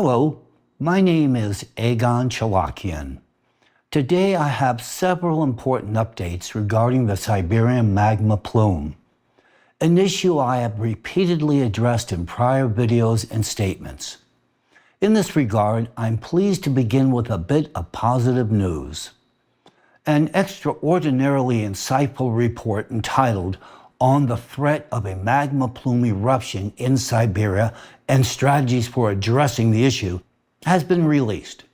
Hello, my name is Egon Cholakian. Today I have several important updates regarding the Siberian magma plume, an issue I have repeatedly addressed in prior videos and statements. In this regard, I'm pleased to begin with a bit of positive news. An extraordinarily insightful report entitled "On the Threat of a Magma Plume Eruption in Siberia and Strategies for Addressing the Issue" has been released.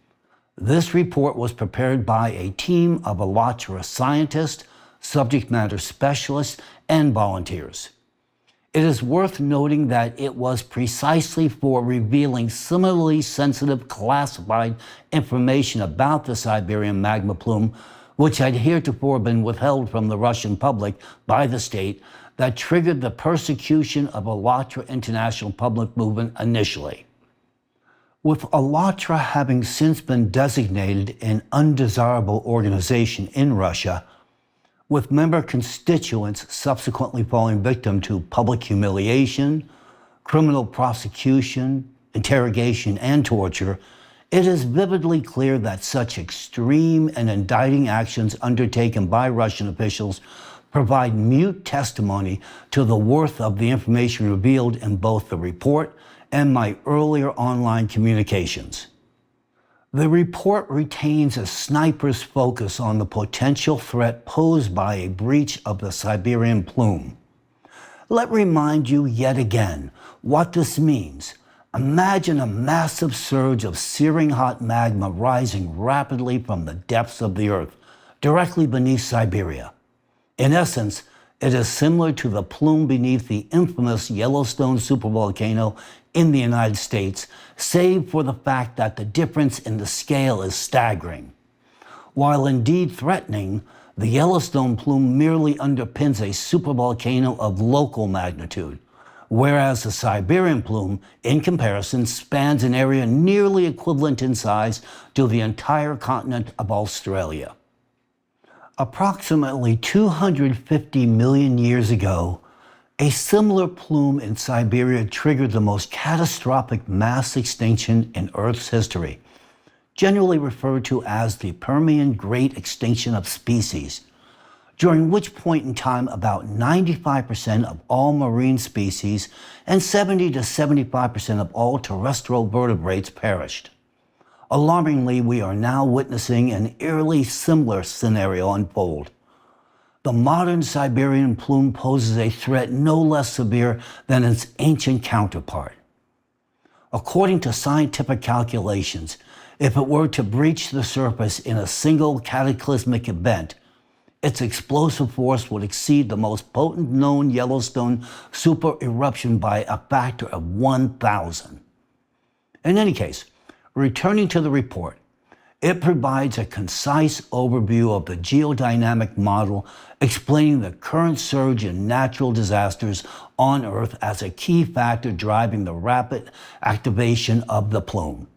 This report was prepared by a team of ALLATRA scientists, subject matter specialists, and volunteers. It is worth noting that it was precisely for revealing similarly sensitive classified information about the Siberian magma plume, which had heretofore been withheld from the Russian public by the state, that triggered the persecution of ALLATRA International Public Movement initially. With ALLATRA having since been designated an undesirable organization in Russia, with member constituents subsequently falling victim to public humiliation, criminal prosecution, interrogation, and torture, it is vividly clear that such extreme and indicting actions undertaken by Russian officials provide mute testimony to the worth of the information revealed in both the report and my earlier online communications. The report retains a sniper's focus on the potential threat posed by a breach of the Siberian plume. Let me remind you yet again what this means. Imagine a massive surge of searing hot magma rising rapidly from the depths of the earth, directly beneath Siberia. In essence, it is similar to the plume beneath the infamous Yellowstone supervolcano in the United States, save for the fact that the difference in the scale is staggering. While indeed threatening, the Yellowstone plume merely underpins a supervolcano of local magnitude, whereas the Siberian plume, in comparison, spans an area nearly equivalent in size to the entire continent of Australia. Approximately 250 million years ago, a similar plume in Siberia triggered the most catastrophic mass extinction in Earth's history, generally referred to as the Permian Great Extinction of Species, during which point in time about 95% of all marine species and 70 to 75% of all terrestrial vertebrates perished. Alarmingly, we are now witnessing an eerily similar scenario unfold. The modern Siberian plume poses a threat no less severe than its ancient counterpart. According to scientific calculations, if it were to breach the surface in a single cataclysmic event, its explosive force would exceed the most potent known Yellowstone super eruption by a factor of 1,000. In any case, returning to the report, it provides a concise overview of the geodynamic model explaining the current surge in natural disasters on Earth as a key factor driving the rapid activation of the plume.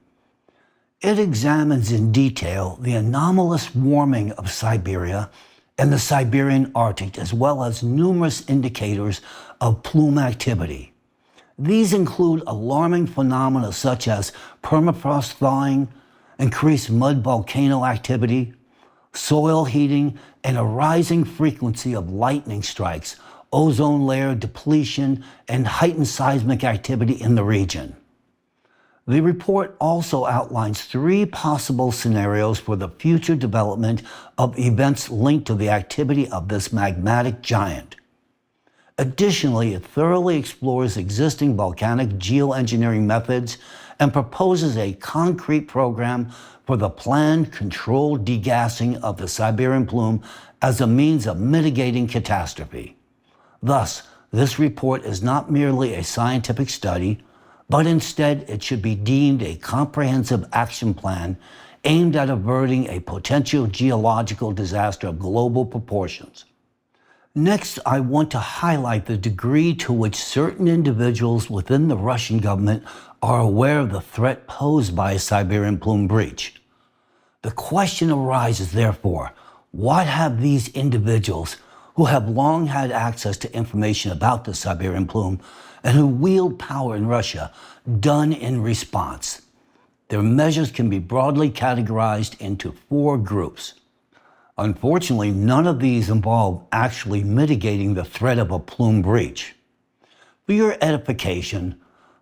It examines in detail the anomalous warming of Siberia and the Siberian Arctic, as well as numerous indicators of plume activity. These include alarming phenomena such as permafrost thawing, increased mud volcano activity, soil heating, and a rising frequency of lightning strikes, ozone layer depletion, and heightened seismic activity in the region. The report also outlines 3 possible scenarios for the future development of events linked to the activity of this magmatic giant. Additionally, it thoroughly explores existing volcanic geoengineering methods and proposes a concrete program for the planned controlled degassing of the Siberian plume as a means of mitigating catastrophe. Thus, this report is not merely a scientific study, but instead it should be deemed a comprehensive action plan aimed at averting a potential geological disaster of global proportions. Next, I want to highlight the degree to which certain individuals within the Russian government are aware of the threat posed by a Siberian plume breach. The question arises, therefore, what have these individuals, who have long had access to information about the Siberian plume and who wield power in Russia, done in response? Their measures can be broadly categorized into 4 groups. Unfortunately, none of these involve actually mitigating the threat of a plume breach. For your edification,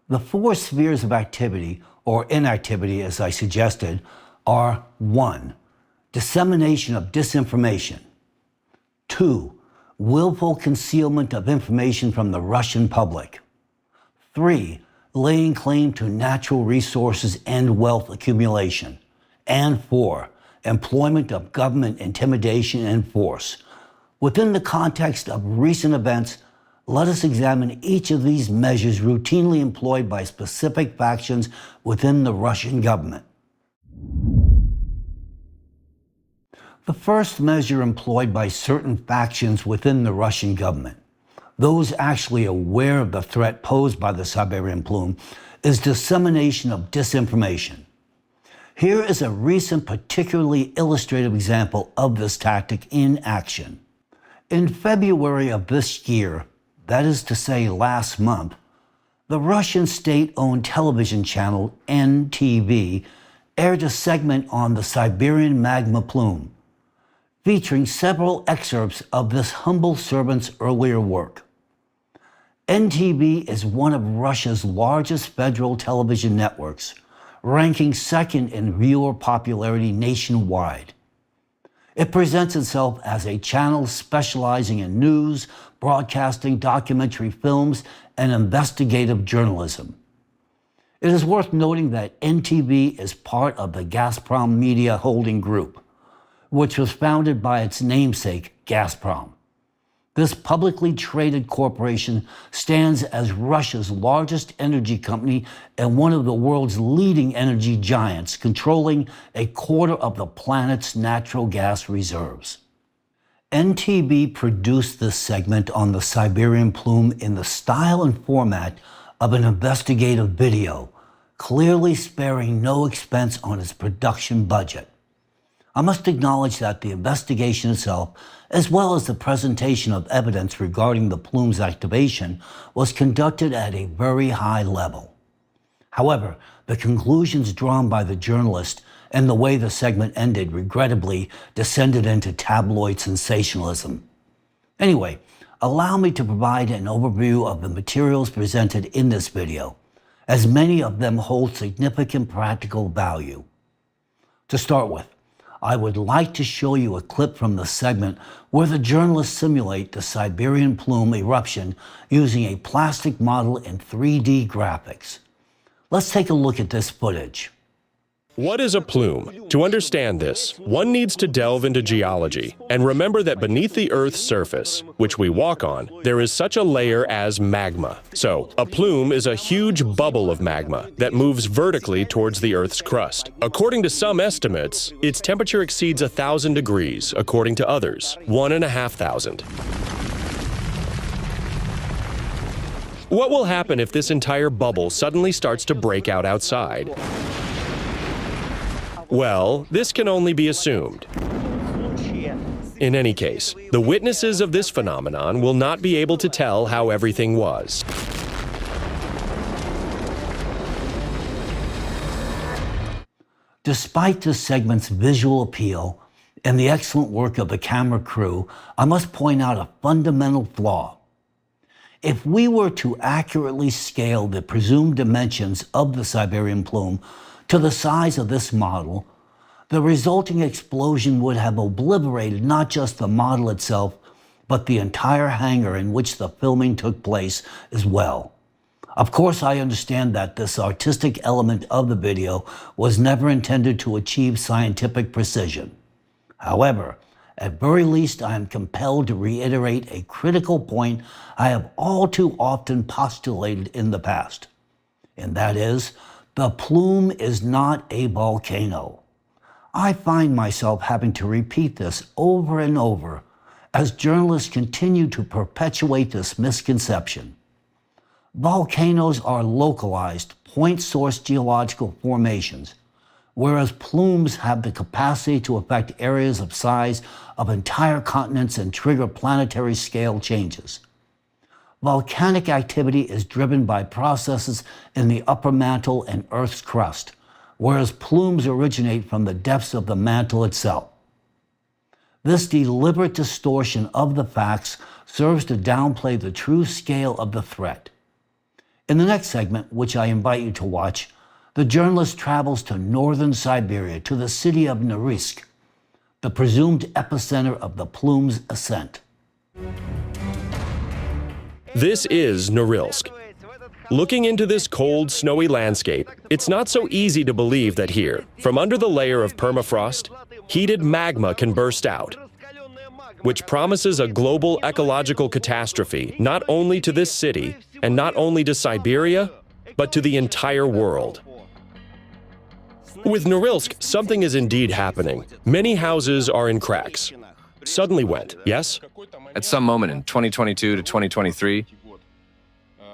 the 4 spheres of activity, or inactivity as I suggested, are 1. Dissemination of disinformation. 2. Willful concealment of information from the Russian public. 3. Laying claim to natural resources and wealth accumulation. And 4. Employment of government intimidation and force. Within the context of recent events, let us examine each of these measures routinely employed by specific factions within the Russian government. The first measure employed by certain factions within the Russian government, those actually aware of the threat posed by the Siberian plume, is dissemination of disinformation. Here is a recent particularly illustrative example of this tactic in action. In February of this year, that is to say last month, the Russian state-owned television channel NTV aired a segment on the Siberian magma plume, featuring several excerpts of this humble servant's earlier work. NTV is one of Russia's largest federal television networks, ranking second in viewer popularity nationwide. It presents itself as a channel specializing in news, broadcasting, documentary films, and investigative journalism. It is worth noting that NTV is part of the Gazprom Media Holding Group, which was founded by its namesake, Gazprom. This publicly traded corporation stands as Russia's largest energy company and one of the world's leading energy giants, controlling a quarter of the planet's natural gas reserves. NTV produced this segment on the Siberian plume in the style and format of an investigative video, clearly sparing no expense on its production budget. I must acknowledge that the investigation itself, as well as the presentation of evidence regarding the plume's activation, was conducted at a very high level. However, the conclusions drawn by the journalist and the way the segment ended regrettably descended into tabloid sensationalism. Anyway, allow me to provide an overview of the materials presented in this video, as many of them hold significant practical value. To start with, I would like to show you a clip from the segment where the journalists simulate the Siberian plume eruption using a plastic model in 3D graphics. Let's take a look at this footage. What is a plume? To understand this, one needs to delve into geology and remember that beneath the Earth's surface, which we walk on, there is such a layer as magma. So, a plume is a huge bubble of magma that moves vertically towards the Earth's crust. According to some estimates, its temperature exceeds 1,000 degrees, according to others, 1,500. What will happen if this entire bubble suddenly starts to break out outside? Well, this can only be assumed. In any case, the witnesses of this phenomenon will not be able to tell how everything was. Despite this segment's visual appeal and the excellent work of the camera crew, I must point out a fundamental flaw. If we were to accurately scale the presumed dimensions of the Siberian plume to the size of this model, the resulting explosion would have obliterated not just the model itself, but the entire hangar in which the filming took place as well. Of course, I understand that this artistic element of the video was never intended to achieve scientific precision. However, at very least, I am compelled to reiterate a critical point I have all too often postulated in the past, and that is, the plume is not a volcano. I find myself having to repeat this over and over as journalists continue to perpetuate this misconception. Volcanoes are localized, point-source geological formations, whereas plumes have the capacity to affect areas of size of entire continents and trigger planetary scale changes. Volcanic activity is driven by processes in the upper mantle and Earth's crust, whereas plumes originate from the depths of the mantle itself. This deliberate distortion of the facts serves to downplay the true scale of the threat. In the next segment, which I invite you to watch, the journalist travels to northern Siberia, to the city of Norilsk, the presumed epicenter of the plume's ascent. This is Norilsk. Looking into this cold, snowy landscape, it's not so easy to believe that here, from under the layer of permafrost, heated magma can burst out, which promises a global ecological catastrophe not only to this city and not only to Siberia, but to the entire world. With Norilsk, something is indeed happening. Many houses are in cracks. Suddenly wet, yes? At some moment in 2022 to 2023,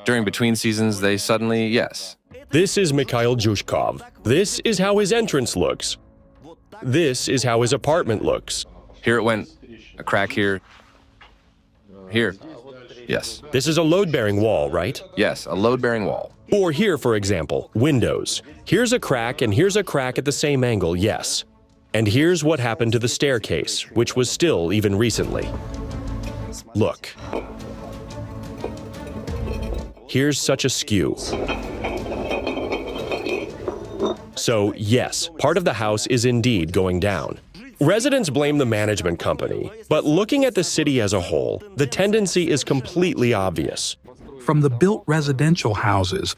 during between seasons, they suddenly, yes. This is Mikhail Jushkov. This is how his entrance looks. This is how his apartment looks. Here it went, a crack here, here, yes. This is a load-bearing wall, right? Yes, a load-bearing wall. Or here, for example, windows. Here's a crack and here's a crack at the same angle, yes. And here's what happened to the staircase, which was still even recently. Look. Here's such a skew. So, yes, part of the house is indeed going down. Residents blame the management company, but looking at the city as a whole, the tendency is completely obvious. From the built residential houses,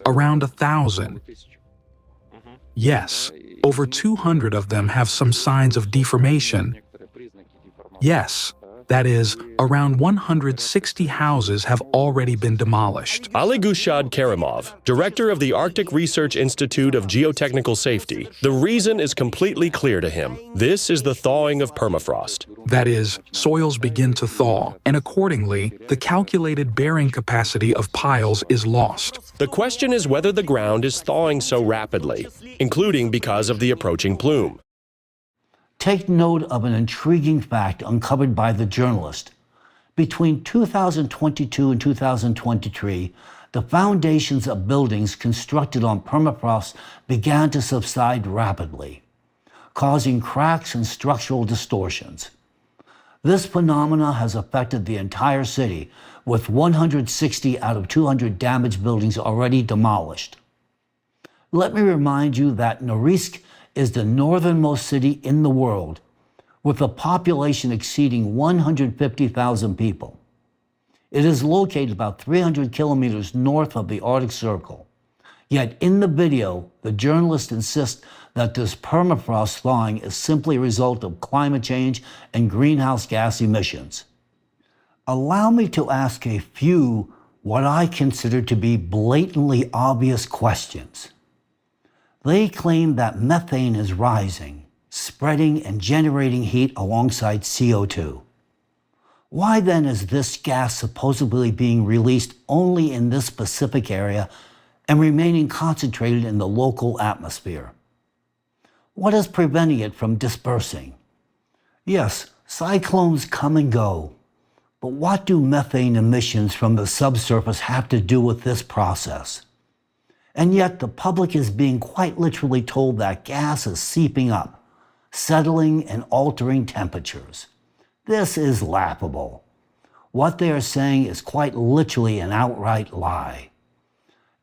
around 1,000. Yes, over 200 of them have some signs of deformation. Yes, that is, around 160 houses have already been demolished. Gushad Karimov, director of the Arctic Research Institute of Geotechnical Safety, the reason is completely clear to him. This is the thawing of permafrost. That is, soils begin to thaw, and accordingly, the calculated bearing capacity of piles is lost. The question is whether the ground is thawing so rapidly, including because of the approaching plume. Take note of an intriguing fact uncovered by the journalist. Between 2022 and 2023, the foundations of buildings constructed on permafrost began to subside rapidly, causing cracks and structural distortions. This phenomena has affected the entire city, with 160 out of 200 damaged buildings already demolished. Let me remind you that Norilsk is the northernmost city in the world, with a population exceeding 150,000 people. It is located about 300 kilometers north of the Arctic Circle. Yet in the video, the journalist insists that this permafrost thawing is simply a result of climate change and greenhouse gas emissions. Allow me to ask a few what I consider to be blatantly obvious questions. They claim that methane is rising, spreading and generating heat alongside CO2. Why then is this gas supposedly being released only in this specific area and remaining concentrated in the local atmosphere? What is preventing it from dispersing? Yes, cyclones come and go, but what do methane emissions from the subsurface have to do with this process? And yet the public is being quite literally told that gas is seeping up, settling and altering temperatures. This is laughable. What they are saying is quite literally an outright lie.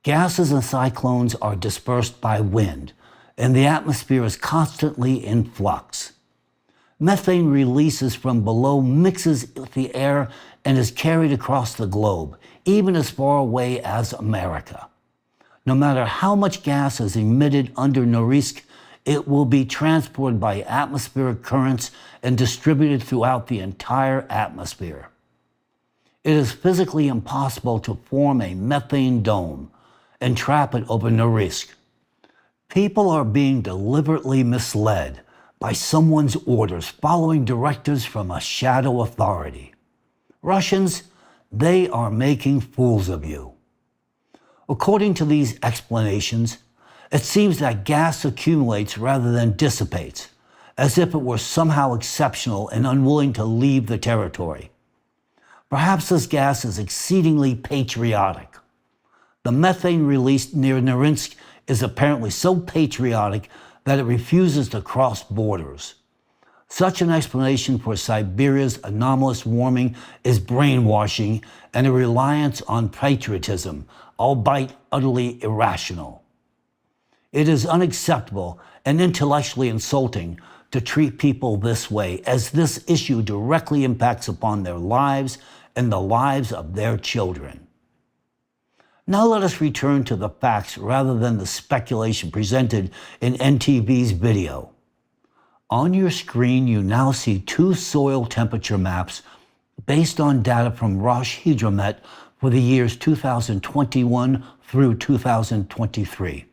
Gases and cyclones are dispersed by wind, and the atmosphere is constantly in flux. Methane releases from below mixes with the air and is carried across the globe, even as far away as America. No matter how much gas is emitted under Norilsk, it will be transported by atmospheric currents and distributed throughout the entire atmosphere. It is physically impossible to form a methane dome and trap it over Norilsk. People are being deliberately misled by someone's orders, following directives from a shadow authority. Russians, they are making fools of you. According to these explanations, it seems that gas accumulates rather than dissipates, as if it were somehow exceptional and unwilling to leave the territory. Perhaps this gas is exceedingly patriotic. The methane released near Norilsk is apparently so patriotic that it refuses to cross borders. Such an explanation for Siberia's anomalous warming is brainwashing and a reliance on patriotism, albeit utterly irrational. It is unacceptable and intellectually insulting to treat people this way, as this issue directly impacts upon their lives and the lives of their children. Now let us return to the facts rather than the speculation presented in NTV's video. On your screen, you now see two soil temperature maps based on data from Roshhydromet for the years 2021 through 2023.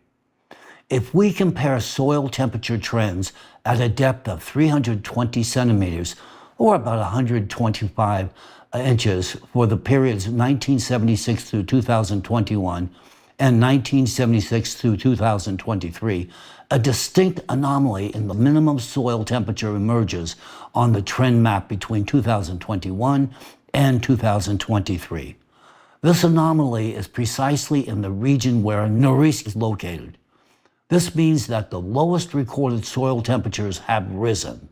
If we compare soil temperature trends at a depth of 320 centimeters, or about 125 inches for the periods 1976 through 2021 and 1976 through 2023, a distinct anomaly in the minimum soil temperature emerges on the trend map between 2021 and 2023. This anomaly is precisely in the region where Norilsk is located. This means that the lowest recorded soil temperatures have risen,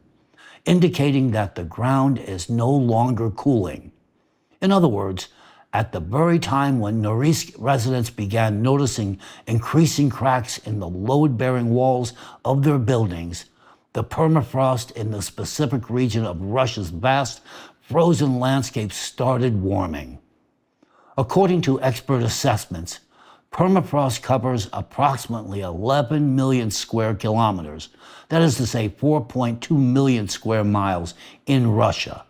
indicating that the ground is no longer cooling. In other words, at the very time when Norilsk residents began noticing increasing cracks in the load-bearing walls of their buildings, the permafrost in the specific region of Russia's vast frozen landscape started warming. According to expert assessments, permafrost covers approximately 11 million square kilometers, that is to say 4.2 million square miles in Russia,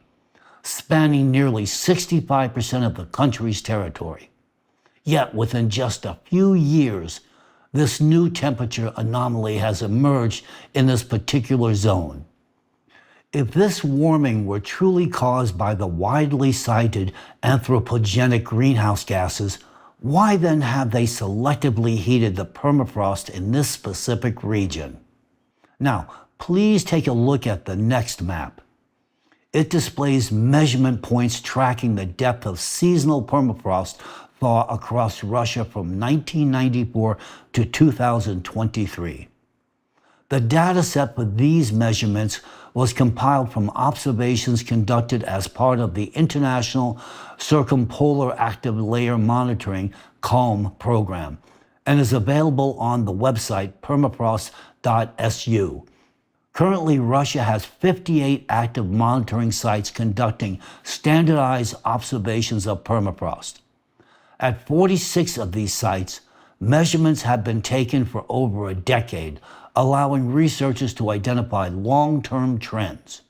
spanning nearly 65% of the country's territory. Yet within just a few years, this new temperature anomaly has emerged in this particular zone. If this warming were truly caused by the widely cited anthropogenic greenhouse gases, why then have they selectively heated the permafrost in this specific region? Now, please take a look at the next map. It displays measurement points tracking the depth of seasonal permafrost thaw across Russia from 1994 to 2023. The data set for these measurements was compiled from observations conducted as part of the International Circumpolar Active Layer Monitoring (CALM) program and is available on the website permafrost.su. Currently, Russia has 58 active monitoring sites conducting standardized observations of permafrost. At 46 of these sites, measurements have been taken for over a decade, allowing researchers to identify long-term trends.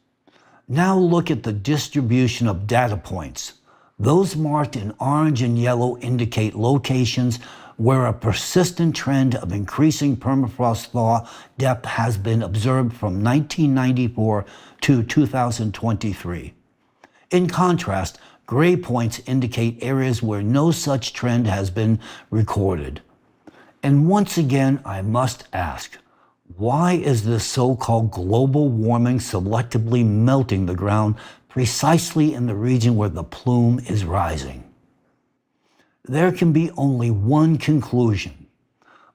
Now look at the distribution of data points. Those marked in orange and yellow indicate locations where a persistent trend of increasing permafrost thaw depth has been observed from 1994 to 2023. In contrast, gray points indicate areas where no such trend has been recorded. And once again, I must ask, why is this so-called global warming selectively melting the ground precisely in the region where the plume is rising? There can be only one conclusion.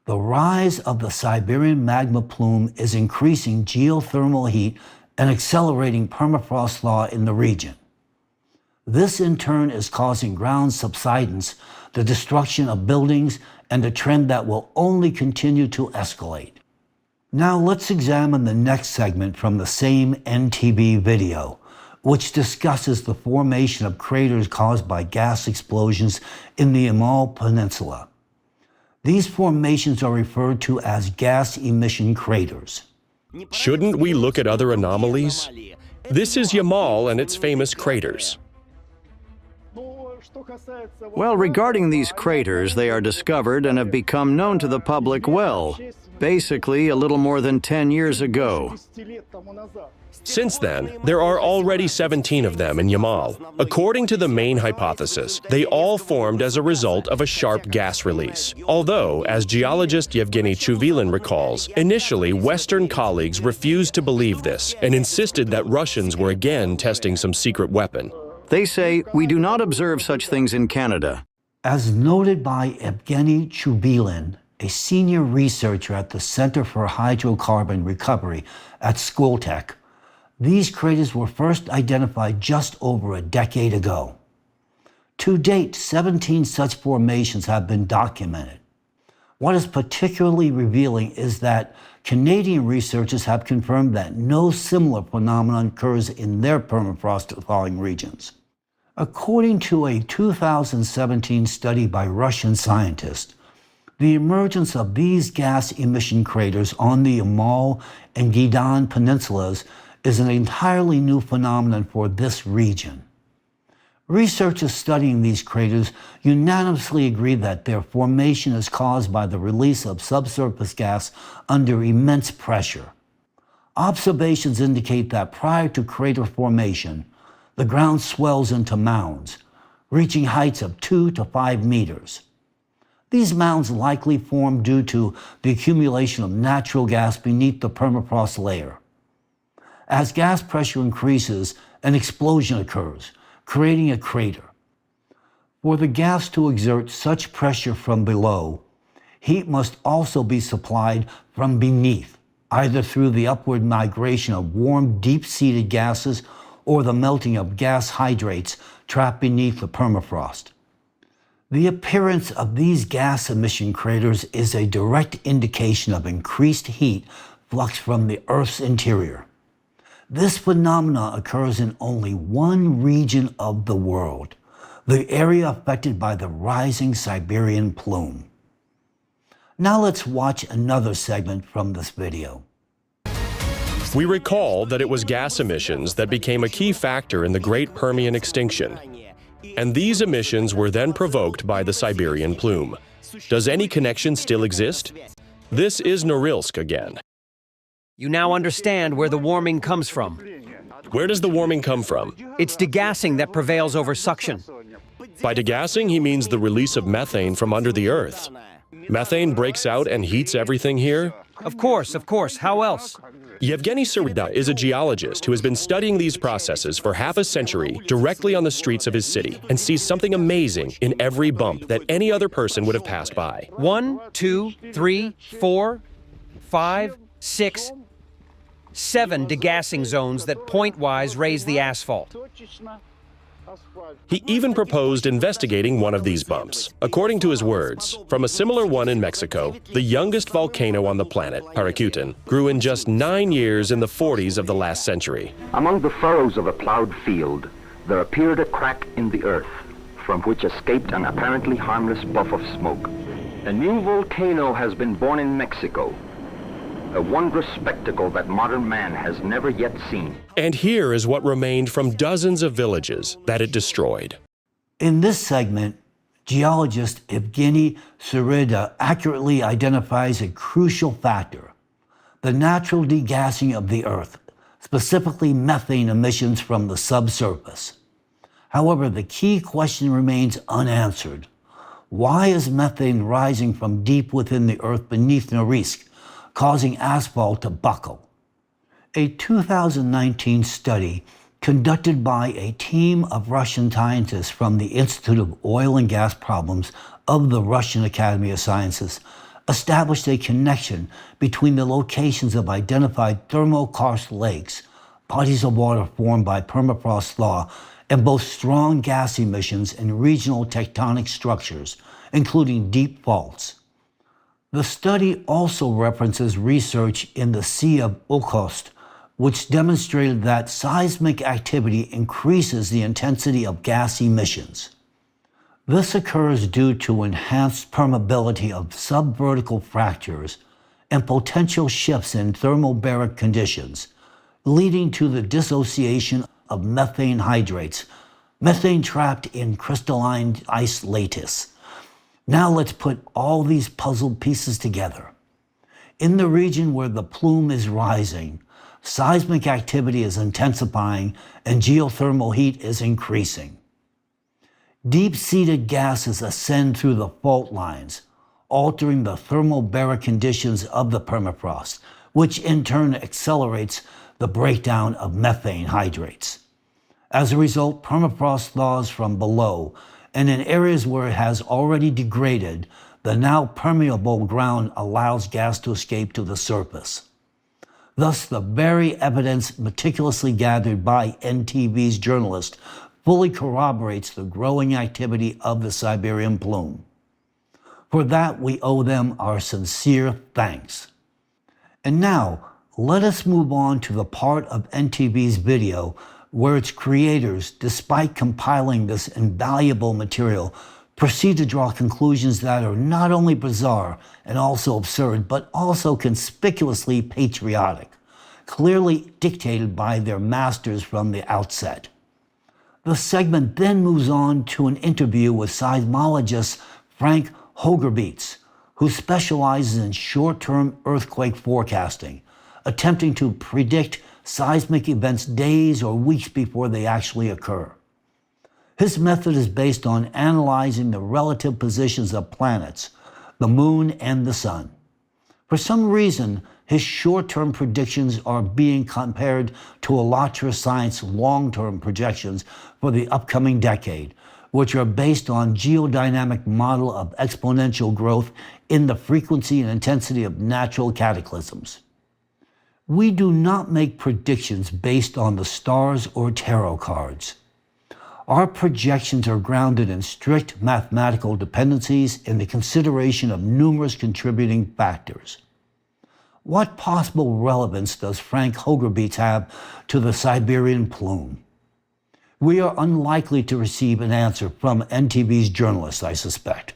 The rise of the Siberian magma plume is increasing geothermal heat and accelerating permafrost thaw in the region. This in turn is causing ground subsidence, the destruction of buildings, and a trend that will only continue to escalate. Now let's examine the next segment from the same NTV video, which discusses the formation of craters caused by gas explosions in the Yamal Peninsula. These formations are referred to as gas emission craters. Shouldn't we look at other anomalies? This is Yamal and its famous craters. Well, regarding these craters, they are discovered and have become known to the public basically a little more than 10 years ago. Since then, there are already 17 of them in Yamal. According to the main hypothesis, they all formed as a result of a sharp gas release. Although, as geologist Yevgeny Chuvilin recalls, initially Western colleagues refused to believe this and insisted that Russians were again testing some secret weapon. They say, we do not observe such things in Canada. As noted by Evgeny Chuvilin, a senior researcher at the Center for Hydrocarbon Recovery at Schooltech. These craters were first identified just over a decade ago. To date, 17 such formations have been documented. What is particularly revealing is that Canadian researchers have confirmed that no similar phenomenon occurs in their permafrost thawing regions. According to a 2017 study by Russian scientists, the emergence of these gas emission craters on the Yamal and Gedan peninsulas is an entirely new phenomenon for this region. Researchers studying these craters unanimously agree that their formation is caused by the release of subsurface gas under immense pressure. Observations indicate that prior to crater formation, the ground swells into mounds, reaching heights of 2 to 5 meters. These mounds likely form due to the accumulation of natural gas beneath the permafrost layer. As gas pressure increases, an explosion occurs, creating a crater. For the gas to exert such pressure from below, heat must also be supplied from beneath, either through the upward migration of warm, deep-seated gases or the melting of gas hydrates trapped beneath the permafrost. The appearance of these gas emission craters is a direct indication of increased heat flux from the Earth's interior. This phenomenon occurs in only one region of the world, the area affected by the rising Siberian plume. Now let's watch another segment from this video. We recall that it was gas emissions that became a key factor in the Great Permian extinction. And these emissions were then provoked by the Siberian plume. Does any connection still exist? This is Norilsk again. You now understand where the warming comes from. Where does the warming come from? It's degassing that prevails over suction. By degassing, he means the release of methane from under the earth. Methane breaks out and heats everything here? Of course. How else? Yevgeny Surida is a geologist who has been studying these processes for half a century directly on the streets of his city and sees something amazing in every bump that any other person would have passed by. 1, 2, 3, 4, 5, 6, 7 degassing zones that point-wise raise the asphalt. He even proposed investigating one of these bumps. According to his words, from a similar one in Mexico, the youngest volcano on the planet, Paracutin, grew in just 9 years in the 40s of the last century. Among the furrows of a plowed field, there appeared a crack in the earth, from which escaped an apparently harmless puff of smoke. A new volcano has been born in Mexico, a wondrous spectacle that modern man has never yet seen. And here is what remained from dozens of villages that it destroyed. In this segment, geologist Evgeny Surida accurately identifies a crucial factor: the natural degassing of the Earth, specifically methane emissions from the subsurface. However, the key question remains unanswered. Why is methane rising from deep within the Earth beneath Norilsk, causing asphalt to buckle? A 2019 study conducted by a team of Russian scientists from the Institute of Oil and Gas Problems of the Russian Academy of Sciences established a connection between the locations of identified thermokarst lakes, bodies of water formed by permafrost thaw, and both strong gas emissions and regional tectonic structures, including deep faults. The study also references research in the Sea of Okhotsk, which demonstrated that seismic activity increases the intensity of gas emissions. This occurs due to enhanced permeability of subvertical fractures and potential shifts in thermobaric conditions, leading to the dissociation of methane hydrates, methane trapped in crystalline ice lattice. Now let's put all these puzzle pieces together. In the region where the plume is rising, seismic activity is intensifying and geothermal heat is increasing. Deep-seated gases ascend through the fault lines, altering the thermobaric conditions of the permafrost, which in turn accelerates the breakdown of methane hydrates. As a result, permafrost thaws from below, and in areas where it has already degraded, the the now permeable ground allows gas to escape to the surface. Thus, the very evidence meticulously gathered by NTV's journalist fully corroborates the growing activity of the Siberian plume. For that, we owe them our sincere thanks. And now, let us move on to the part of NTV's video where its creators, despite compiling this invaluable material, proceed to draw conclusions that are not only bizarre and also absurd, but also conspicuously patriotic, clearly dictated by their masters from the outset. The segment then moves on to an interview with seismologist Frank Hogerbeets, who specializes in short-term earthquake forecasting, attempting to predict seismic events days or weeks before they actually occur. His method is based on analyzing the relative positions of planets, the moon and the sun. For some reason, his short-term predictions are being compared to ALLATRA Science long-term projections for the upcoming decade, which are based on geodynamic model of exponential growth in the frequency and intensity of natural cataclysms. We do not make predictions based on the stars or tarot cards. Our projections are grounded in strict mathematical dependencies and the consideration of numerous contributing factors. What possible relevance does Frank Hogerbeets have to the Siberian plume? We are unlikely to receive an answer from NTV's journalist, I suspect.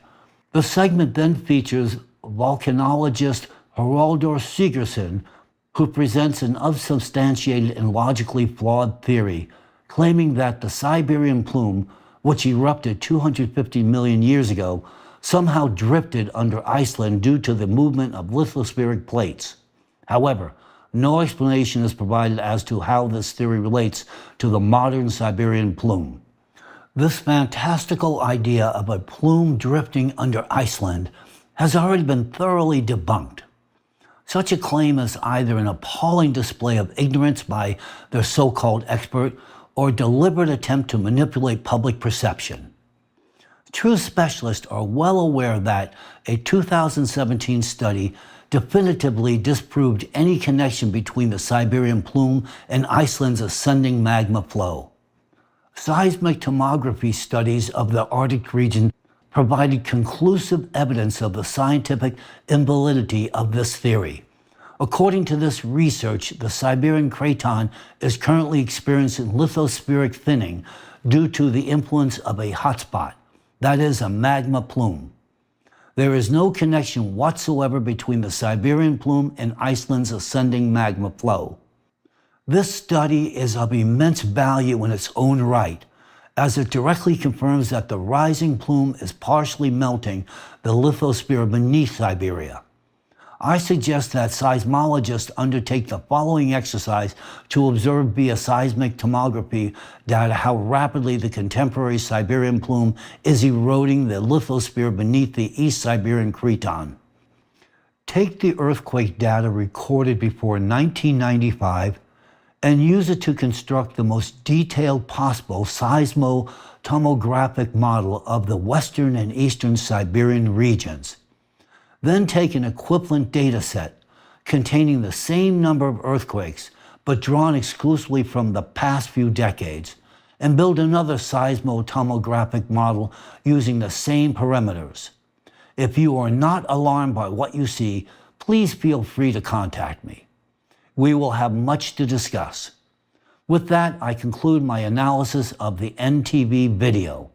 The segment then features volcanologist Haraldur Sigurðsson, who presents an unsubstantiated and logically flawed theory, claiming that the Siberian plume, which erupted 250 million years ago, somehow drifted under Iceland due to the movement of lithospheric plates. However, no explanation is provided as to how this theory relates to the modern Siberian plume. This fantastical idea of a plume drifting under Iceland has already been thoroughly debunked. Such a claim is either an appalling display of ignorance by their so-called expert or a deliberate attempt to manipulate public perception. True specialists are well aware that a 2017 study definitively disproved any connection between the Siberian plume and Iceland's ascending magma flow. Seismic tomography studies of the Arctic region provided conclusive evidence of the scientific invalidity of this theory. According to this research, the Siberian craton is currently experiencing lithospheric thinning due to the influence of a hotspot, that is, a magma plume. There is no connection whatsoever between the Siberian plume and Iceland's ascending magma flow. This study is of immense value in its own right, as it directly confirms that the rising plume is partially melting the lithosphere beneath Siberia. I suggest that seismologists undertake the following exercise to observe via seismic tomography data how rapidly the contemporary Siberian plume is eroding the lithosphere beneath the East Siberian craton. Take the earthquake data recorded before 1995 and use it to construct the most detailed possible seismotomographic model of the western and eastern Siberian regions. Then take an equivalent data set containing the same number of earthquakes, but drawn exclusively from the past few decades, and build another seismotomographic model using the same parameters. If you are not alarmed by what you see, please feel free to contact me. We will have much to discuss. With that, I conclude my analysis of the NTV video.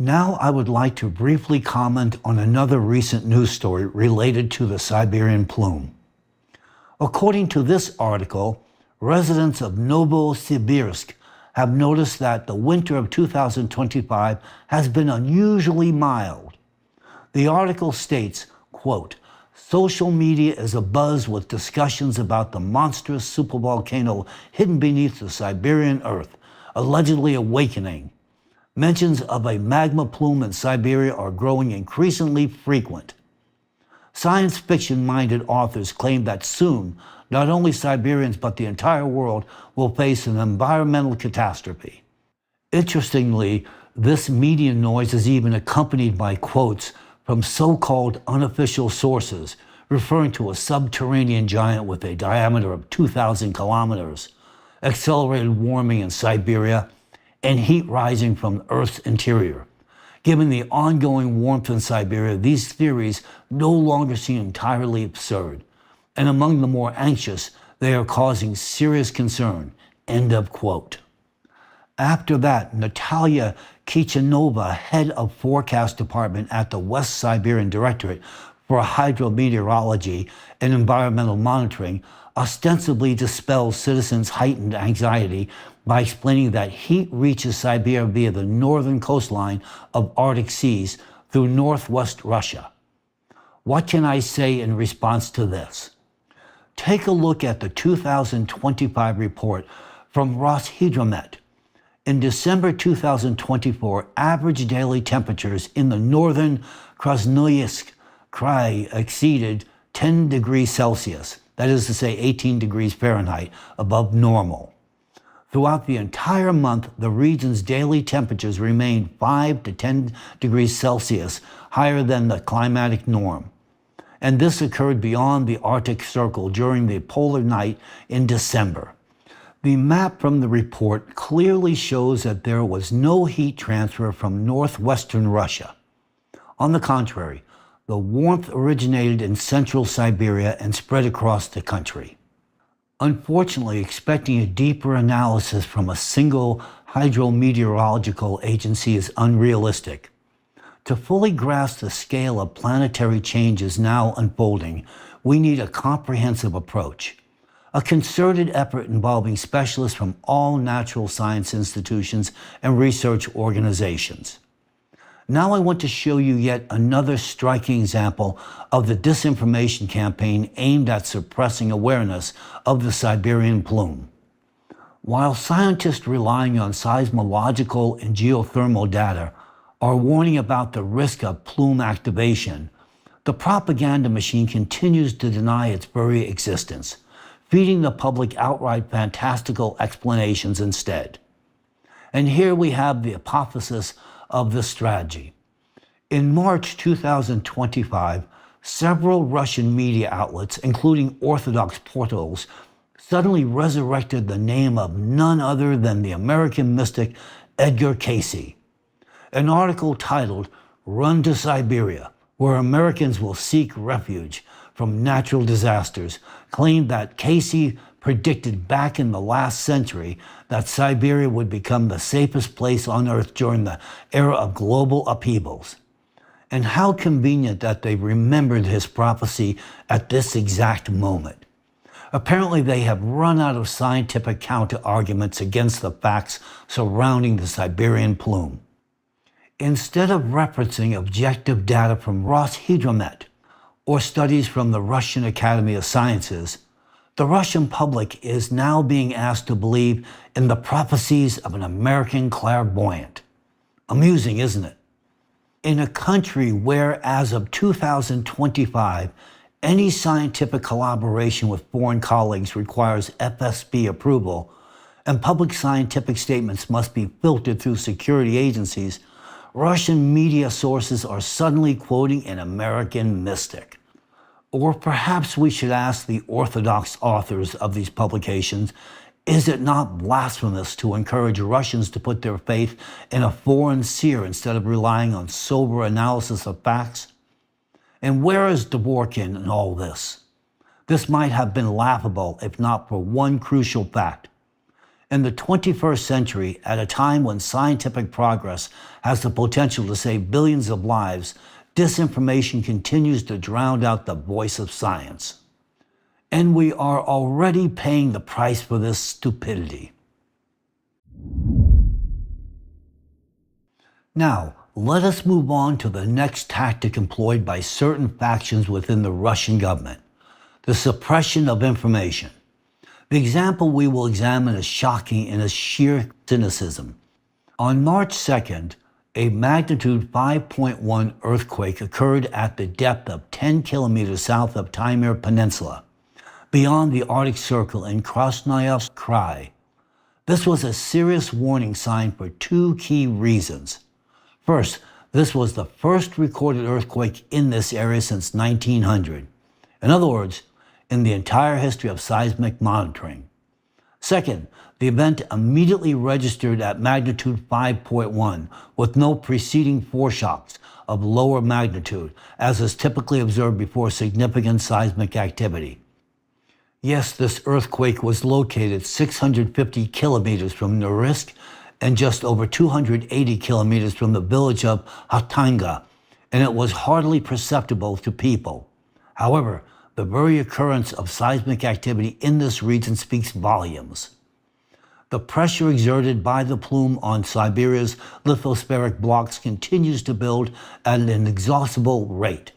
Now I would like to briefly comment on another recent news story related to the Siberian plume. According to this article, residents of Novosibirsk have noticed that the winter of 2025 has been unusually mild. The article states, quote, "Social media is abuzz with discussions about the monstrous supervolcano hidden beneath the Siberian earth, allegedly awakening. Mentions of a magma plume in Siberia are growing increasingly frequent. Science fiction-minded authors claim that soon, not only Siberians but the entire world will face an environmental catastrophe. Interestingly, this media noise is even accompanied by quotes from so-called unofficial sources, referring to a subterranean giant with a diameter of 2,000 kilometers, accelerated warming in Siberia, and heat rising from Earth's interior. Given the ongoing warmth in Siberia, these theories no longer seem entirely absurd, and among the more anxious, they are causing serious concern. End of quote. After that, Natalia Kichanova, head of forecast department at the West Siberian Directorate for Hydrometeorology and Environmental Monitoring, ostensibly dispels citizens' heightened anxiety by explaining that heat reaches Siberia via the northern coastline of Arctic seas through northwest Russia. What can I say in response to this? Take a look at the 2025 report from Roshydromet. In December 2024, average daily temperatures in the northern Krasnoyarsk Krai exceeded 10 degrees Celsius, that is to say 18 degrees Fahrenheit, above normal. Throughout the entire month, the region's daily temperatures remained 5 to 10 degrees Celsius higher than the climatic norm. And this occurred beyond the Arctic Circle during the polar night in December. The map from the report clearly shows that there was no heat transfer from northwestern Russia. On the contrary, the warmth originated in central Siberia and spread across the country. Unfortunately, expecting a deeper analysis from a single hydrometeorological agency is unrealistic. To fully grasp the scale of planetary changes now unfolding, we need a comprehensive approach. A concerted effort involving specialists from all natural science institutions and research organizations. Now I want to show you yet another striking example of the disinformation campaign aimed at suppressing awareness of the Siberian plume. While scientists relying on seismological and geothermal data are warning about the risk of plume activation, the propaganda machine continues to deny its very existence, feeding the public outright fantastical explanations instead. And here we have the hypothesis of this strategy. In March 2025, several Russian media outlets, including Orthodox portals, suddenly resurrected the name of none other than the American mystic Edgar Cayce. An article titled, "Run to Siberia, where Americans will seek refuge from natural disasters," claimed that Cayce predicted back in the last century that Siberia would become the safest place on Earth during the era of global upheavals. And how convenient that they remembered his prophecy at this exact moment. Apparently they have run out of scientific counter-arguments against the facts surrounding the Siberian plume. Instead of referencing objective data from Roshydromet or studies from the Russian Academy of Sciences, the Russian public is now being asked to believe in the prophecies of an American clairvoyant. Amusing, isn't it? In a country where, as of 2025, any scientific collaboration with foreign colleagues requires FSB approval, and public scientific statements must be filtered through security agencies, Russian media sources are suddenly quoting an American mystic. Or perhaps we should ask the Orthodox authors of these publications, is it not blasphemous to encourage Russians to put their faith in a foreign seer instead of relying on sober analysis of facts? And where is Dvorkin in all this? This might have been laughable if not for one crucial fact. In the 21st century, at a time when scientific progress has the potential to save billions of lives, disinformation continues to drown out the voice of science. And we are already paying the price for this stupidity. Now, let us move on to the next tactic employed by certain factions within the Russian government, the suppression of information. The example we will examine is shocking in its sheer cynicism. On March 2nd, a magnitude 5.1 earthquake occurred at the depth of 10 kilometers south of Taimyr Peninsula, beyond the Arctic Circle in Krasnoyarsk Krai. This was a serious warning sign for two key reasons. First, This was the first recorded earthquake in this area since 1900. In other words, in the entire history of seismic monitoring. Second, the event immediately registered at magnitude 5.1 with no preceding foreshocks of lower magnitude, as is typically observed before significant seismic activity. Yes, this earthquake was located 650 kilometers from Norilsk and just over 280 kilometers from the village of Khatanga, and it was hardly perceptible to people. However, the very occurrence of seismic activity in this region speaks volumes. The pressure exerted by the plume on Siberia's lithospheric blocks continues to build at an inexhaustible rate.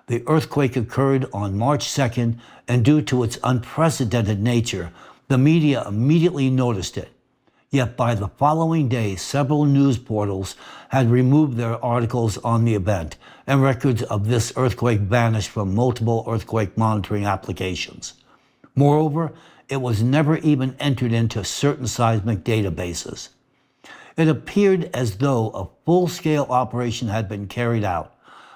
The earthquake occurred on March 2nd, and due to its unprecedented nature, the media immediately noticed it. Yet by the following day, several news portals had removed their articles on the event, and records of this earthquake vanished from multiple earthquake monitoring applications. Moreover, it was never even entered into certain seismic databases. It appeared as though a full-scale operation had been carried out,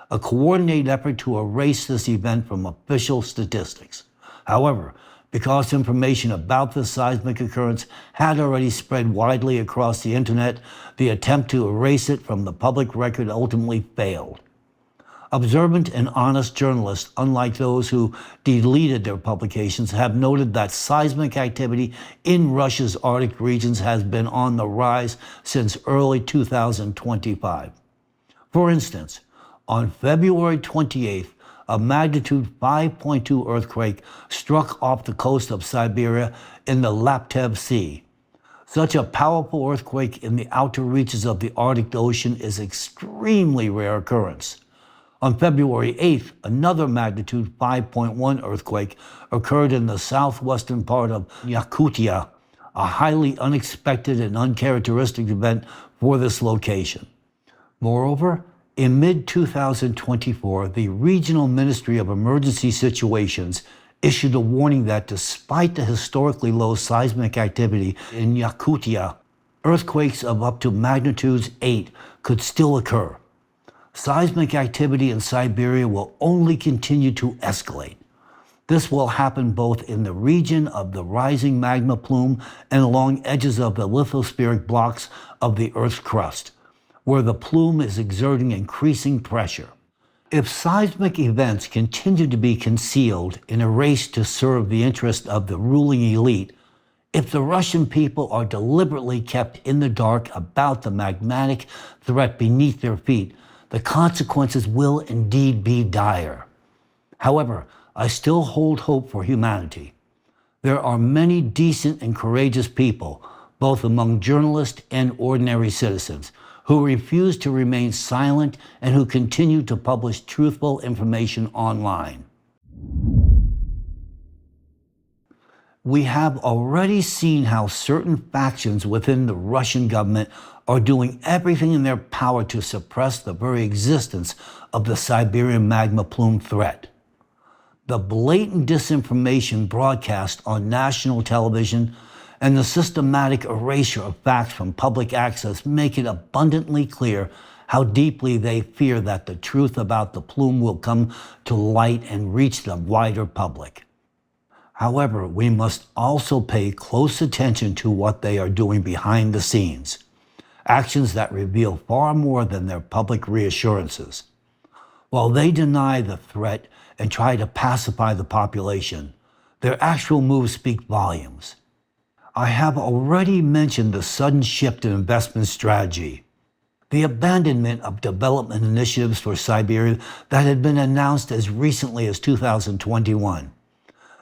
a coordinated effort to erase this event from official statistics. However, because information about the seismic occurrence had already spread widely across the internet, the attempt to erase it from the public record ultimately failed. Observant and honest journalists, unlike those who deleted their publications, have noted that seismic activity in Russia's Arctic regions has been on the rise since early 2025. For instance, on February 28th, a magnitude 5.2 earthquake struck off the coast of Siberia in the Laptev Sea. Such a powerful earthquake in the outer reaches of the Arctic Ocean is an extremely rare occurrence. On February 8th, another magnitude 5.1 earthquake occurred in the southwestern part of Yakutia, a highly unexpected and uncharacteristic event for this location. Moreover, in mid-2024, the Regional Ministry of Emergency Situations issued a warning that despite the historically low seismic activity in Yakutia, earthquakes of up to magnitudes 8 could still occur. Seismic activity in Siberia will only continue to escalate. This will happen both in the region of the rising magma plume and along edges of the lithospheric blocks of the Earth's crust, where the plume is exerting increasing pressure. If seismic events continue to be concealed in a race to serve the interest of the ruling elite, if the Russian people are deliberately kept in the dark about the magmatic threat beneath their feet, the consequences will indeed be dire. However, I still hold hope for humanity. There are many decent and courageous people, both among journalists and ordinary citizens, who refuse to remain silent and who continue to publish truthful information online. We have already seen how certain factions within the Russian government are doing everything in their power to suppress the very existence of the Siberian magma plume threat. The blatant disinformation broadcast on national television and the systematic erasure of facts from public access make it abundantly clear how deeply they fear that the truth about the plume will come to light and reach the wider public. However, we must also pay close attention to what they are doing behind the scenes, actions that reveal far more than their public reassurances. While they deny the threat and try to pacify the population, their actual moves speak volumes. I have already mentioned the sudden shift in investment strategy, the abandonment of development initiatives for Siberia that had been announced as recently as 2021,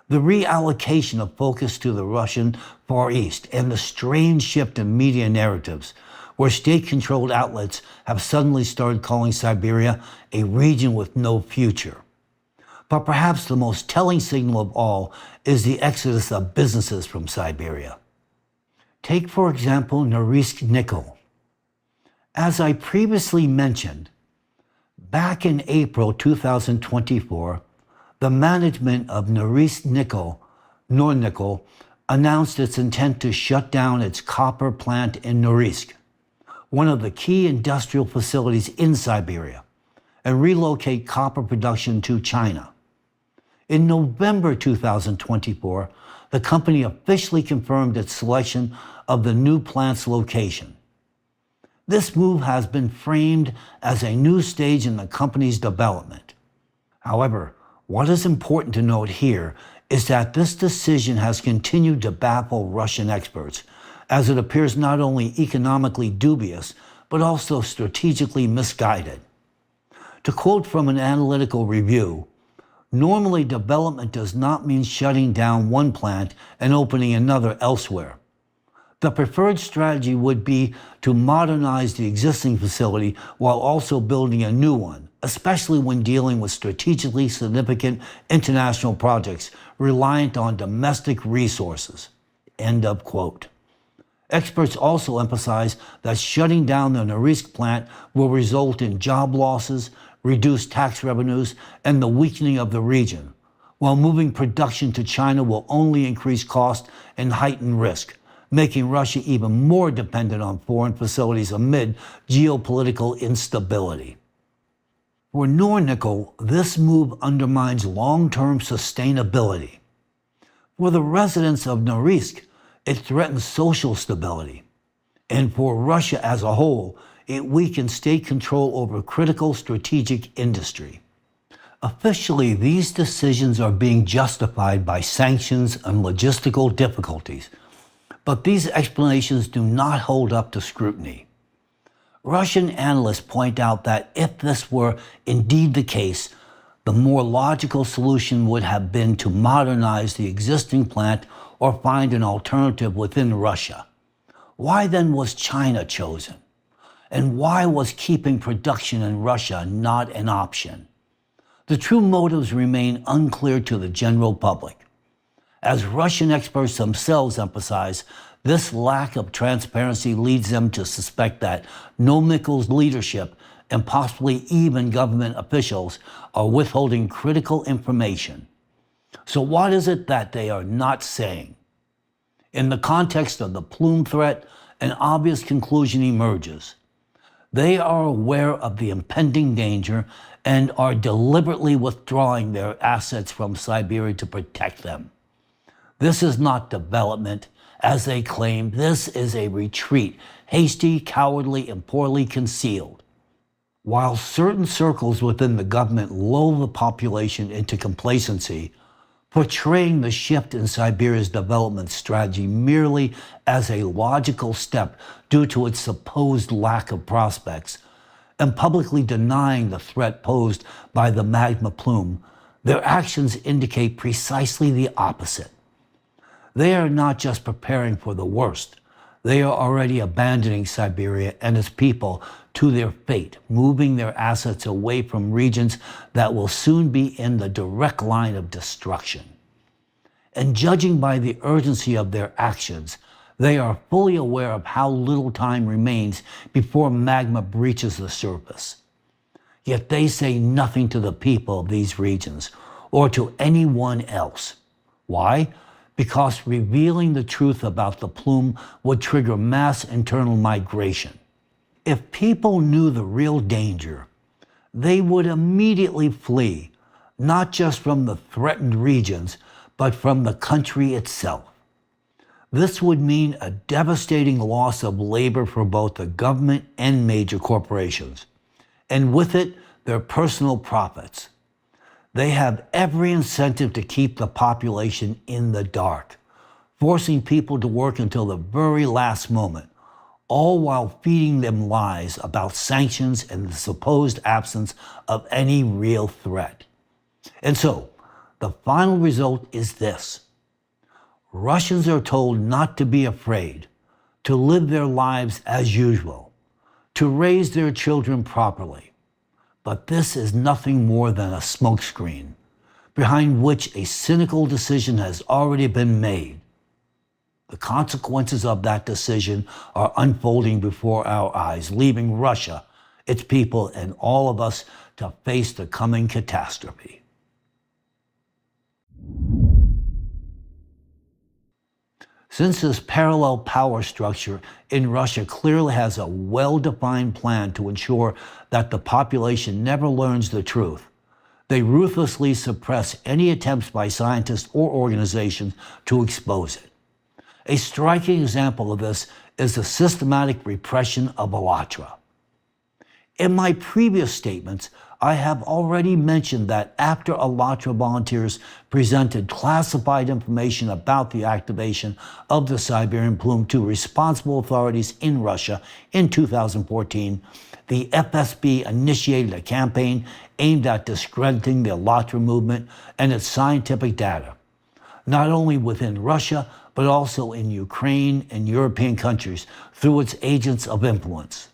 the reallocation of focus to the Russian Far East, and the strange shift in media narratives, where state-controlled outlets have suddenly started calling Siberia a region with no future. But perhaps the most telling signal of all is the exodus of businesses from Siberia. Take, for example, Norilsk Nickel. As I previously mentioned, back in April 2024, the management of Norilsk Nickel, Nornickel, announced its intent to shut down its copper plant in Norilsk. one of the key industrial facilities in Siberia, and relocate copper production to China. In November 2024, the company officially confirmed its selection of the new plant's location. This move has been framed as a new stage in the company's development. However, what is important to note here is that this decision has continued to baffle Russian experts, as it appears not only economically dubious, but also strategically misguided. To quote from an analytical review, normally development does not mean shutting down one plant and opening another elsewhere. The preferred strategy would be to modernize the existing facility while also building a new one, especially when dealing with strategically significant international projects reliant on domestic resources. End of quote. Experts also emphasize that shutting down the Norilsk plant will result in job losses, reduced tax revenues, and the weakening of the region, while moving production to China will only increase cost and heighten risk, making Russia even more dependent on foreign facilities amid geopolitical instability. For Nornickel, this move undermines long-term sustainability. For the residents of Norilsk, it threatens social stability. And for Russia as a whole, it weakens state control over critical strategic industry. Officially, these decisions are being justified by sanctions and logistical difficulties, but these explanations do not hold up to scrutiny. Russian analysts point out that if this were indeed the case, the more logical solution would have been to modernize the existing plant or find an alternative within Russia. Why then was China chosen? And why was keeping production in Russia not an option? The true motives remain unclear to the general public. As Russian experts themselves emphasize, this lack of transparency leads them to suspect that Nornickel's leadership and possibly even government officials are withholding critical information. So what is it that they are not saying? In the context of the Plume threat, an obvious conclusion emerges. They are aware of the impending danger and are deliberately withdrawing their assets from Siberia to protect them. This is not development, as they claim. This is a retreat, hasty, cowardly, and poorly concealed. While certain circles within the government lull the population into complacency, portraying the shift in Siberia's development strategy merely as a logical step due to its supposed lack of prospects, and publicly denying the threat posed by the magma plume, their actions indicate precisely the opposite. They are not just preparing for the worst. They are already abandoning Siberia and its people to their fate, moving their assets away from regions that will soon be in the direct line of destruction. And judging by the urgency of their actions, they are fully aware of how little time remains before magma breaches the surface. Yet they say nothing to the people of these regions or to anyone else. Why? Because revealing the truth about the plume would trigger mass internal migration. If people knew the real danger, they would immediately flee, not just from the threatened regions, but from the country itself. This would mean a devastating loss of labor for both the government and major corporations, and with it, their personal profits. They have every incentive to keep the population in the dark, forcing people to work until the very last moment, all while feeding them lies about sanctions and the supposed absence of any real threat. And so, the final result is this. Russians are told not to be afraid, to live their lives as usual, to raise their children properly. But this is nothing more than a smokescreen, behind which a cynical decision has already been made. The consequences of that decision are unfolding before our eyes, leaving Russia, its people, and all of us to face the coming catastrophe. Since this parallel power structure in Russia clearly has a well-defined plan to ensure that the population never learns the truth, they ruthlessly suppress any attempts by scientists or organizations to expose it. A striking example of this is the systematic repression of ALLATRA. In my previous statements, I have already mentioned that after ALLATRA volunteers presented classified information about the activation of the Siberian plume to responsible authorities in Russia in 2014, the FSB initiated a campaign aimed at discrediting the ALLATRA movement and its scientific data, not only within Russia, but also in Ukraine and European countries through its agents of influence.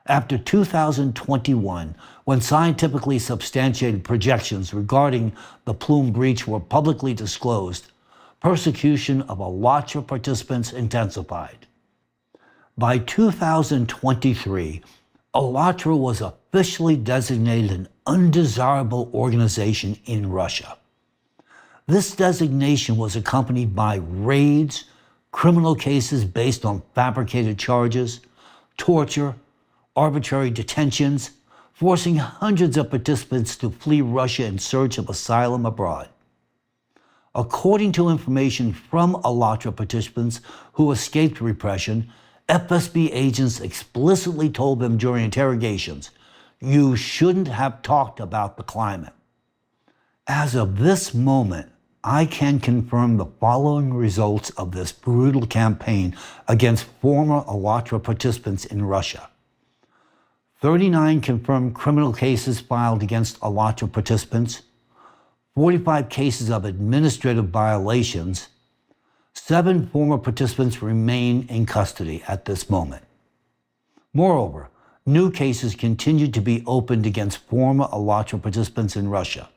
After 2021, when scientifically substantiated projections regarding the plume breach were publicly disclosed, persecution of ALLATRA participants intensified. By 2023, ALLATRA was officially designated an undesirable organization in Russia. This designation was accompanied by raids, criminal cases based on fabricated charges, torture, arbitrary detentions, forcing hundreds of participants to flee Russia in search of asylum abroad. According to information from ALLATRA participants who escaped repression, FSB agents explicitly told them during interrogations, "You shouldn't have talked about the climate." As of this moment, I can confirm the following results of this brutal campaign against former ALLATRA participants in Russia. 39 confirmed criminal cases filed against ALLATRA participants, 45 cases of administrative violations, 7 former participants remain in custody at this moment. Moreover, new cases continue to be opened against former ALLATRA participants in Russia.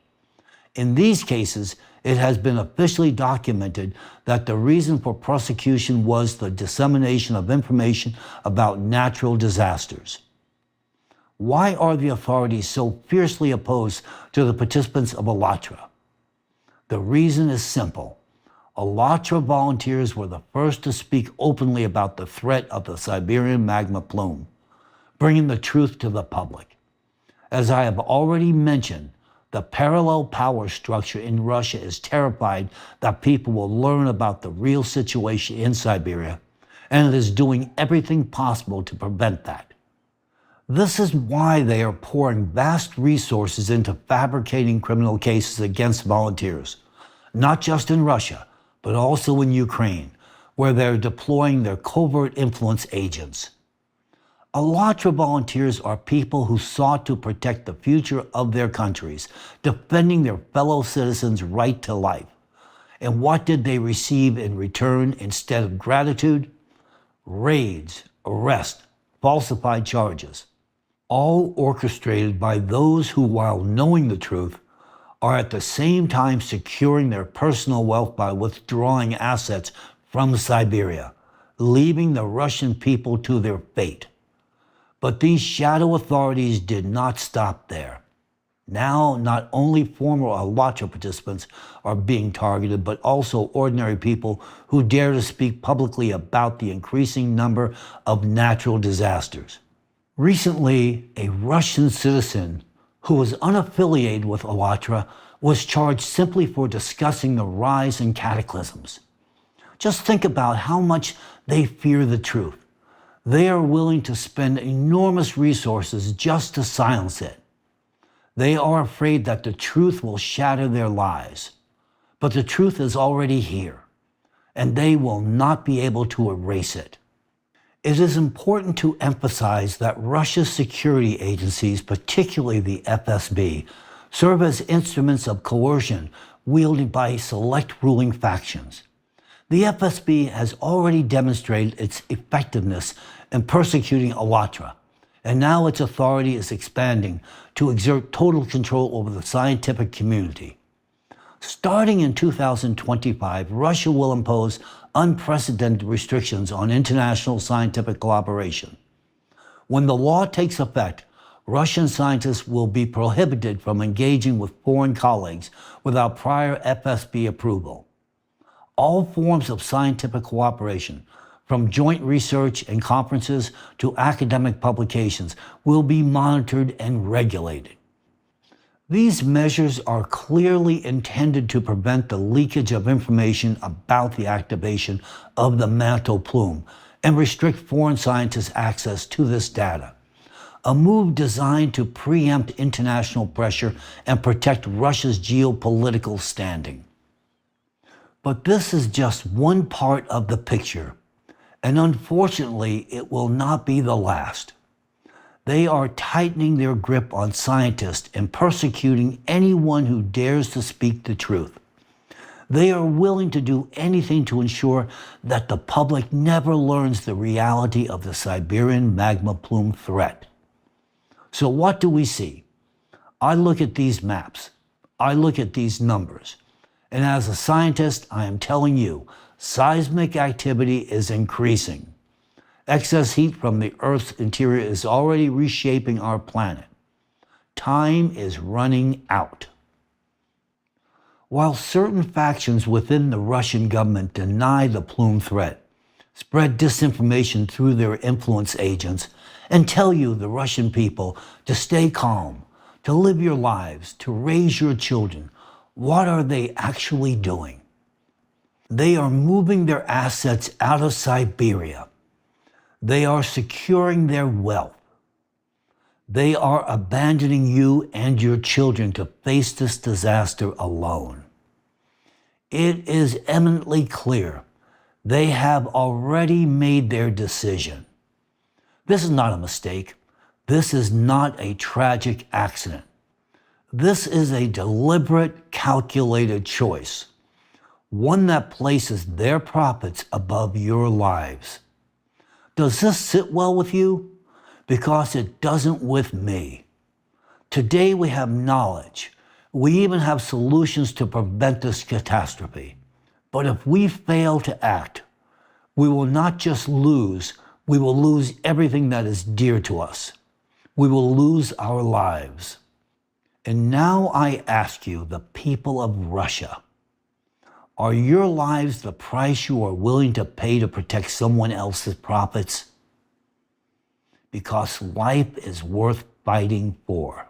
In these cases, it has been officially documented that the reason for prosecution was the dissemination of information about natural disasters. Why are the authorities so fiercely opposed to the participants of ALLATRA? The reason is simple. ALLATRA volunteers were the first to speak openly about the threat of the Siberian magma plume, bringing the truth to the public. As I have already mentioned, the parallel power structure in Russia is terrified that people will learn about the real situation in Siberia, and it is doing everything possible to prevent that. This is why they are pouring vast resources into fabricating criminal cases against volunteers, not just in Russia, but also in Ukraine, where they're deploying their covert influence agents. ALLATRA volunteers are people who sought to protect the future of their countries, defending their fellow citizens' right to life. And what did they receive in return instead of gratitude? Raids, arrests, falsified charges, all orchestrated by those who, while knowing the truth, are at the same time securing their personal wealth by withdrawing assets from Siberia, leaving the Russian people to their fate. But these shadow authorities did not stop there. Now, not only former ALLATRA participants are being targeted, but also ordinary people who dare to speak publicly about the increasing number of natural disasters. Recently, a Russian citizen who was unaffiliated with ALLATRA was charged simply for discussing the rise in cataclysms. Just think about how much they fear the truth. They are willing to spend enormous resources just to silence it. They are afraid that the truth will shatter their lives. But the truth is already here, and they will not be able to erase it. It is important to emphasize that Russia's security agencies, particularly the FSB, serve as instruments of coercion wielded by select ruling factions. The FSB has already demonstrated its effectiveness in persecuting ALLATRA, and now its authority is expanding to exert total control over the scientific community. Starting in 2025, Russia will impose unprecedented restrictions on international scientific collaboration. When the law takes effect, Russian scientists will be prohibited from engaging with foreign colleagues without prior FSB approval. All forms of scientific cooperation, from joint research and conferences to academic publications, will be monitored and regulated. These measures are clearly intended to prevent the leakage of information about the activation of the mantle plume and restrict foreign scientists' access to this data. A move designed to preempt international pressure and protect Russia's geopolitical standing. But this is just one part of the picture, and unfortunately, it will not be the last. They are tightening their grip on scientists and persecuting anyone who dares to speak the truth. They are willing to do anything to ensure that the public never learns the reality of the Siberian magma plume threat. So what do we see? I look at these maps. I look at these numbers. And as a scientist, I am telling you, seismic activity is increasing. Excess heat from the Earth's interior is already reshaping our planet. Time is running out. While certain factions within the Russian government deny the plume threat, spread disinformation through their influence agents, and tell you, the Russian people, to stay calm, to live your lives, to raise your children, what are they actually doing? They are moving their assets out of Siberia. They are securing their wealth. They are abandoning you and your children to face this disaster alone. It is eminently clear they have already made their decision. This is not a mistake. This is not a tragic accident. This is a deliberate, calculated choice, one that places their profits above your lives. Does this sit well with you? Because it doesn't with me. Today we have knowledge. We even have solutions to prevent this catastrophe. But if we fail to act, we will not just lose, we will lose everything that is dear to us. We will lose our lives. And now I ask you, the people of Russia, are your lives the price you are willing to pay to protect someone else's profits? Because life is worth fighting for.